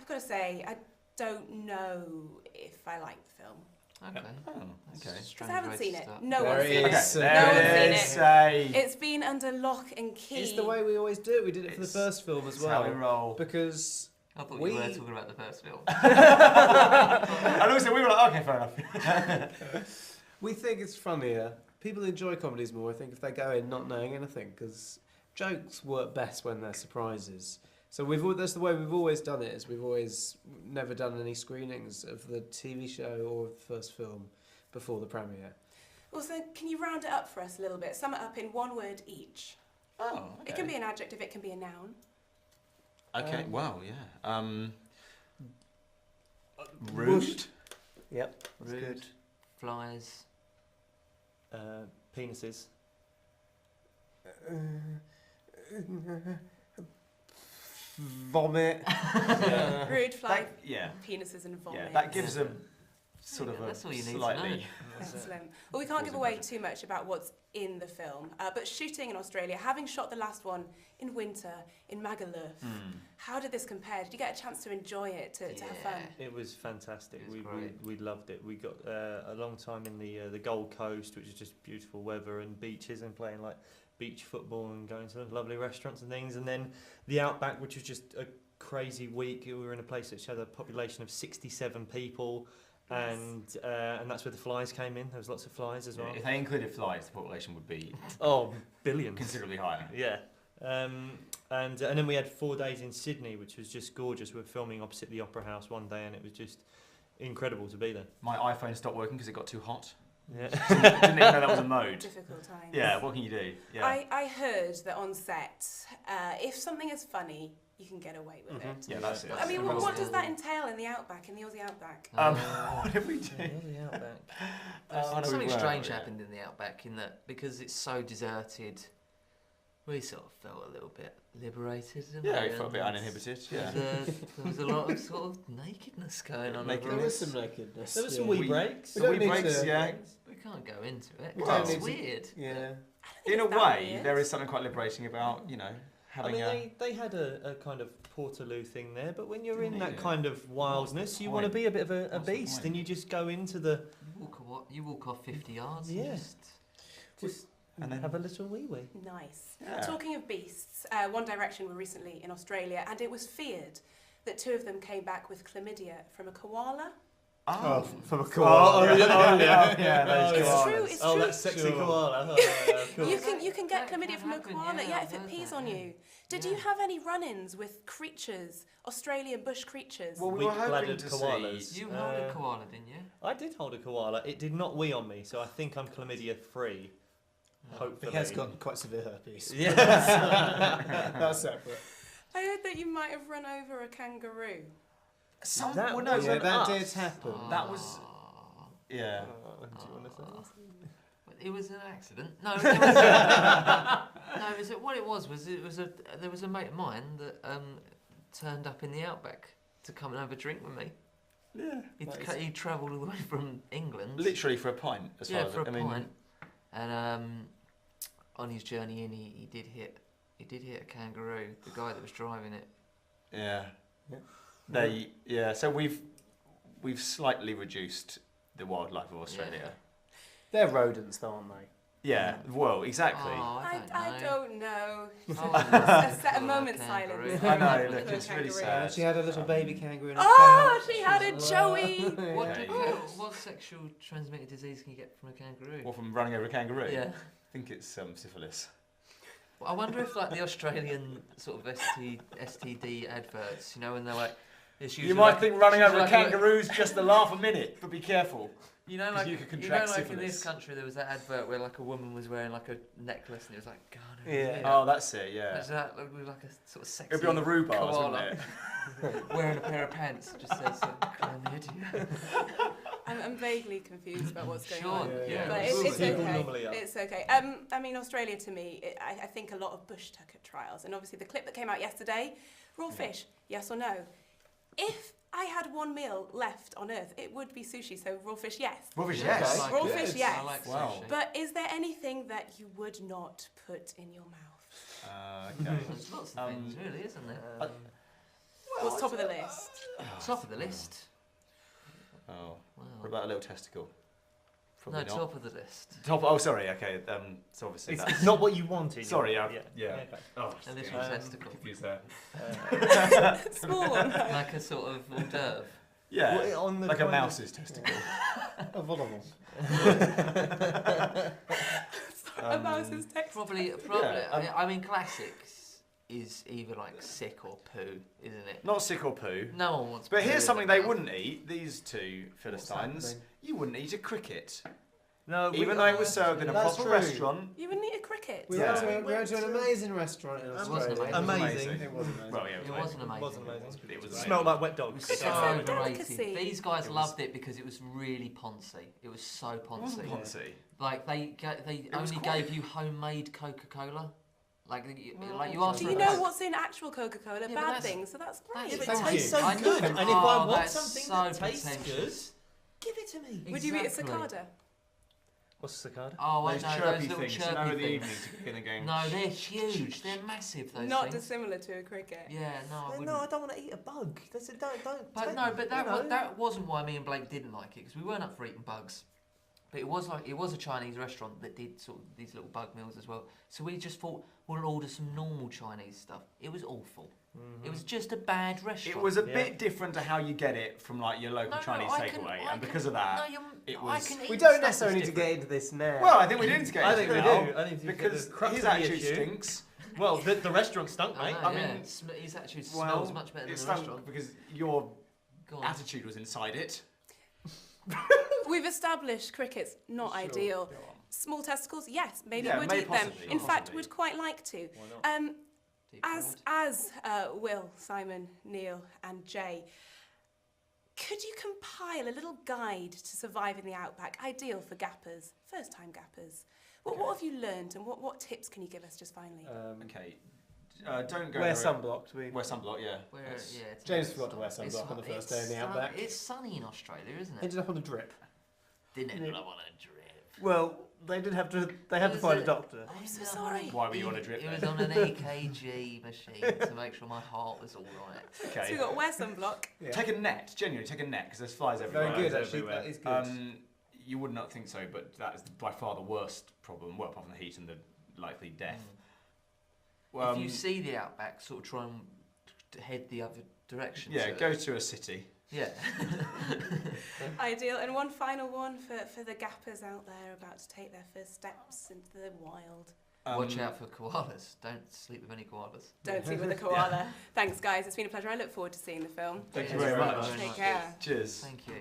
got to say, I don't know if I like the film. Okay. Oh, okay. Because I haven't seen it. Start. No one's seen Okay. it. No one's seen it. it. It's been under lock and key. It's the way we always do it. We did it for the first film as well. How we roll. Because I thought we were talking about the first film. And also we were like, okay, fair enough. we think it's funnier. People enjoy comedies more, I think, if they go in not knowing anything, because jokes work best when they're surprises. So that's the way we've always done it, is we've always never done any screenings of the TV show or the first film before the premiere. Also, can you round it up for us a little bit? Sum it up in one word each. Oh, okay. It can be an adjective, it can be a noun. Okay, wow, yeah. Rude. Rude. Yep. That's Rude. good. Flies. Penises. Vomit. Rude, fly, Yeah. penises and vomit. Yeah, that gives a sort of That's all a you need to slightly... Excellent. Well, we can't give away too much about what's in the film, but shooting in Australia, having shot the last one in winter in Magaluf, how did this compare? Did you get a chance to enjoy it, to have fun? It was fantastic. It was great. We loved it. We got a long time in the Gold Coast, which is just beautiful weather and beaches, and playing like beach football and going to lovely restaurants and things. And then the Outback, which was just a crazy week. We were in a place which had a population of 67 people. And that's where the flies came in. There was lots of flies as well. If they included flies, the population would be Billions. considerably higher. Yeah. And then we had 4 days in Sydney, which was just gorgeous. We were filming opposite the Opera House one day, and it was just incredible to be there. My iPhone stopped working because it got too hot. Yeah. Didn't even know that was a mode. Difficult times. Yeah, what can you do? Yeah. I heard that on set, if something is funny, you can get away with it. Yeah, that's it. I mean, what does that entail in the Outback, in the Aussie Outback? What did we do? The Outback. Something strange happened in the Outback, in that because it's so deserted, we sort of felt a little bit liberated. Yeah, we felt a bit uninhibited. Yeah. There was a lot of sort of nakedness going on. Nakedness. There was some nakedness. There was some Yeah. wee breaks. Some wee breaks, yeah. We can't go into it. We 'cause don't it's need to- weird. Yeah. In a it's that way, weird. there is something quite liberating about, I having mean, they had a kind of Portaloo thing there, but when you're in that Yeah. kind of wildness, you want to point? be a bit of a What's the beast, point? and you just go into the... You walk off 50 yards. Yeah. And just and then have a little wee-wee. Nice. Yeah. Talking of beasts, One Direction were recently in Australia, and it was feared that 2 of them came back with chlamydia from a koala. From a koala. those It's koalas. true, it's Oh, true. that sexy koala. You can get That chlamydia can from a happen, koala, yeah, yeah, I've if it heard pees that, on yeah. you. Did Yeah. you have any run-ins with creatures, Australian bush creatures? Well, we were hoping Weak-bladdered to koalas. see... You held a koala, didn't you? I did hold a koala. It did not wee on me, so I think I'm chlamydia-free. Hopefully. He has got quite severe herpes. Yes. That's separate. I heard that you might have run over a kangaroo. That well, no, wasn't that us. did happen. That was... Yeah. Do you want to say this? It was an accident. No, it was what it was there was a mate of mine that turned up in the Outback to come and have a drink with me. Yeah. He travelled all the way from England. Literally for a pint, as far as for a I mean. pint. And on his journey in, he did hit a kangaroo. The guy that was driving it. Yeah. So we've slightly reduced the wildlife of Australia. They're rodents, though, aren't they? Yeah. Well, exactly. Oh, I don't know. Oh, Set a moment's kangaroo. silence. I know, For look, a it's really kangaroo. sad. She had a little baby kangaroo in her Oh, pouch. she had a Joey. What sexual transmitted disease can you get from a kangaroo? Or from running over a kangaroo? Yeah. I think it's syphilis. Well, I wonder if like the Australian sort of STD adverts, when they're like, it's usually You might like, think running it's over a usually like kangaroo's just a laugh a minute, but be careful. Like you could contract like in syphilis. this country there was that advert where like a woman was wearing like a necklace and it was like, God, Yeah. Oh, that's it, yeah. Imagine that with like a sort of sexy It'd be on the rhubars, koala wouldn't it? wearing a pair of pants. Just says chlamydia. I'm vaguely confused about what's going Sure, on. yeah. But it's People okay. normally are. It's okay. I mean, Australia to me, I think a lot of bush tucker trials, and obviously the clip that came out yesterday, raw fish, yes or no? If I had one meal left on Earth, it would be sushi. So raw fish, yes. Raw fish, Yeah, yes. I like Raw it. fish, yes. I like Wow. sushi. But is there anything that you would not put in your mouth? Okay. There's lots of things, really, isn't there? What's top of the list? Top of the list. Oh. Wow. What about a little testicle? Probably No, not. top of the list. Top. Oh, sorry. Okay. So obviously It's, that's it's not what you wanted. Sorry, yeah. yeah. Okay. Oh, A little testicle. confused there. Small one. Like a sort of hors d'oeuvre. Yeah. Well, on the like a kind of- mouse's testicle. A vulnerable. A mouse's text. Probably. Yeah, I mean, classics is either like sick or poo, isn't it? Not sick or poo. No one wants. But poo here's in something their they mouth. wouldn't eat. These two Philistines. happening? You wouldn't eat a cricket, No, even though it was served in a That's proper true. restaurant. You wouldn't eat a cricket. We Yeah. went to an amazing restaurant in wasn't Australia. amazing. It was amazing. Well, yeah, It wasn't amazing. Wasn't amazing. It was It amazing. smelled like wet It dogs. was so a underrated. delicacy. These guys It was- loved it because it was really poncy. It was so It wasn't poncy. poncy. Like they was only quite- gave you homemade Coca-Cola. Like you asked Do for you a know Coke. what's in actual Coca-Cola? Yeah, but Bad that's- things, so that's great. that's Yeah, but it Thank tastes you. so I know. good. And if I Oh, want that's something so that tastes good, pretentious. give it to me. Would you eat a Exactly. cicada? What's cicada? Oh, I Those know chirpy those little things, you know, in chirpy the things. evening to get in the game. No, they're huge. They're massive. Those Not things. dissimilar to a cricket. Yeah, no, I wouldn't. No, I don't want to eat a bug. That's it. Don't. But take- no, but that you know. that wasn't why me and Blake didn't like it because we weren't up for eating bugs. But it was a Chinese restaurant that did sort of these little bug meals as well. So we just thought we'll order some normal Chinese stuff. It was awful. It was just a bad restaurant. It was a Yeah. bit different to how you get it from like your local Chinese takeaway, and because of that, it was. We don't necessarily need to get into this now. Well, I think we do need to get I into think it we now, do. I think we because get the crux his of the attitude issue. stinks. Well, the restaurant stunk, mate. I I mean, mean, his attitude Well, smells much better than it the stunk restaurant. because your Go on. attitude was inside it. We've established cricket's not ideal. Small testicles, yes, maybe Yeah, would maybe eat them. possibly, In fact, possibly. would quite like to. Why not? Deep As Will, Simon, Neil, and Jay, could you compile a little guide to surviving the outback, ideal for gappers, first-time gappers? What have you learnt, and what tips can you give us just finally? Okay, don't go. Wear there- sunblock. We Wear sunblock, yeah. Where, That's- yeah, it's James nice. forgot to wear It's sunblock on the hot- first it's day in the sun- outback. It's sunny in Australia, isn't it? ended up on a drip. Didn't it? Yeah. I want a drip. Well, they did have to. They had to Was find a it? doctor. I'm so sorry. Why were you on a drip It was then? on an EKG machine to make sure my heart was all right. So Okay. we've got wear sunblock. Yeah. Take a net, genuinely take a net, because there's flies everywhere. Very good, Flies actually. everywhere. That is good. You would not think so, but that is by far the worst problem. Well, apart from the heat and the likely death. Well, If you see the outback, sort of try and head the other direction. yeah, so- go to a city. Yeah. Ideal. And one final one for the gappers out there about to take their first steps into the wild. Watch out for koalas. Don't sleep with any koalas. Don't sleep with a koala. Thanks, guys. It's been a pleasure. I look forward to seeing the film. Thank Yeah, you very it's much. very Take much. care. Cheers. Thank you.